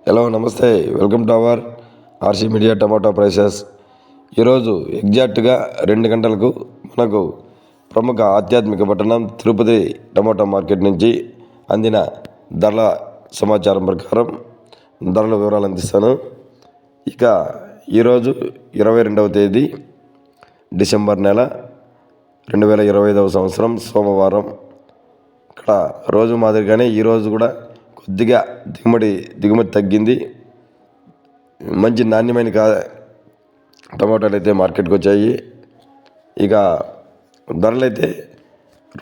Hello నమస్తే, welcome to our RC media tomato prices. ఈరోజు ఎగ్జాక్ట్గా 2 గంటలకు మనకు ప్రముఖ ఆధ్యాత్మిక పట్టణం తిరుపతి టమాటో మార్కెట్ నుంచి అందిన ధరల సమాచారం ప్రకారం ధరల వివరాలు అందిస్తాను. ఇక ఈరోజు 22వ తేదీ డిసెంబర్ నెల 2025 సంవత్సరం సోమవారం. ఇక్కడ రోజు మాదిరిగానే ఈరోజు కూడా కొద్దిగా దిగుమతి తగ్గింది. మంచి నాణ్యమైన టమాటాలు అయితే మార్కెట్కి వచ్చాయి. ఇక ధరలు అయితే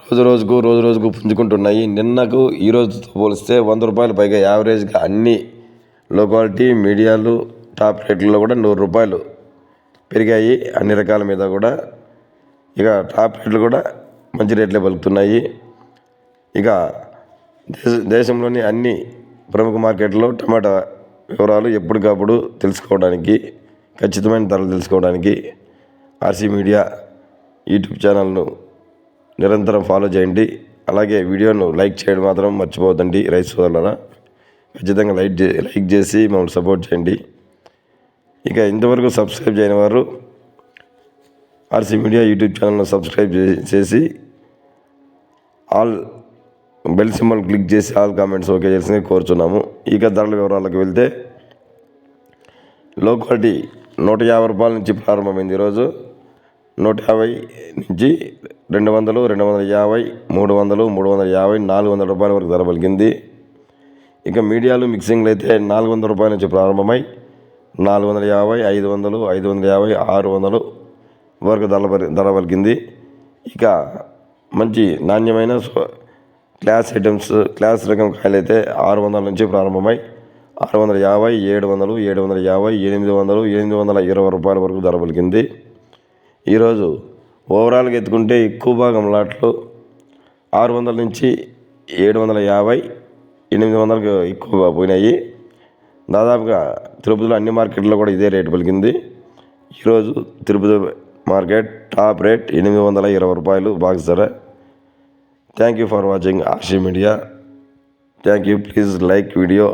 రోజు రోజుకు పుంజుకుంటున్నాయి. నిన్నకు ఈ రోజుతో పోలిస్తే 100 రూపాయలు పైగా యావరేజ్గా అన్ని లో క్వాలిటీ మీడియాలు టాప్ రేట్లలో కూడా 100 రూపాయలు పెరిగాయి అన్ని రకాల మీద కూడా. ఇక టాప్ రేట్లు కూడా మంచి రేట్లే పలుకుతున్నాయి. ఇక దేశంలోని అన్ని ప్రముఖ మార్కెట్లో టమాటా వివరాలు ఎప్పటికప్పుడు తెలుసుకోవడానికి, ఖచ్చితమైన ధరలు తెలుసుకోవడానికి ఆర్సీ మీడియా యూట్యూబ్ ఛానల్ను నిరంతరం ఫాలో చేయండి. అలాగే వీడియోను లైక్ చేయడం మాత్రం మర్చిపోవద్దండి. రైతు సోదరులారా, ఖచ్చితంగా లైక్ చేసి మమ్మల్ని సపోర్ట్ చేయండి. ఇక ఇంతవరకు సబ్స్క్రైబ్ చేయని వారు ఆర్సీ మీడియా యూట్యూబ్ ఛానల్ను సబ్స్క్రైబ్ చేసి ఆల్ బెల్ సింబల్ క్లిక్ చేసి ఆల్ కామెంట్స్ ఓకే చేసి కోరుచున్నాము. ఇక ధరల వివరాలకు వెళ్తే లో క్వాలిటీ 150 రూపాయల నుంచి ప్రారంభమైంది. ఈరోజు 150 నుంచి 200, 250, 300, 350, 400 రూపాయల వరకు ధర పలికింది. ఇక మీడియాలు మిక్సింగ్లు అయితే 400 రూపాయల నుంచి ప్రారంభమై 450, 500, 550, 600 వరకు ధర పలికింది. ఇక మంచి నాణ్యమైన క్లాస్ ఐటమ్స్, క్లాస్ రకం కాయలు అయితే 600 నుంచి ప్రారంభమై 650, 700, 750, 800, 820 రూపాయల వరకు ధర పలికింది. ఈరోజు ఓవరాల్గా ఎత్తుకుంటే ఎక్కువ భాగం లాట్లు 600 నుంచి 750, 800కు ఎక్కువగా పోయినాయి. దాదాపుగా తిరుపతిలో అన్ని మార్కెట్లో కూడా ఇదే రేటు పలికింది. ఈరోజు తిరుపతి మార్కెట్ టాప్ రేట్ 820 రూపాయలు బాక్స్ ధర. Thank you for watching RC Media. Thank you. Please like video.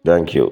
Thank you.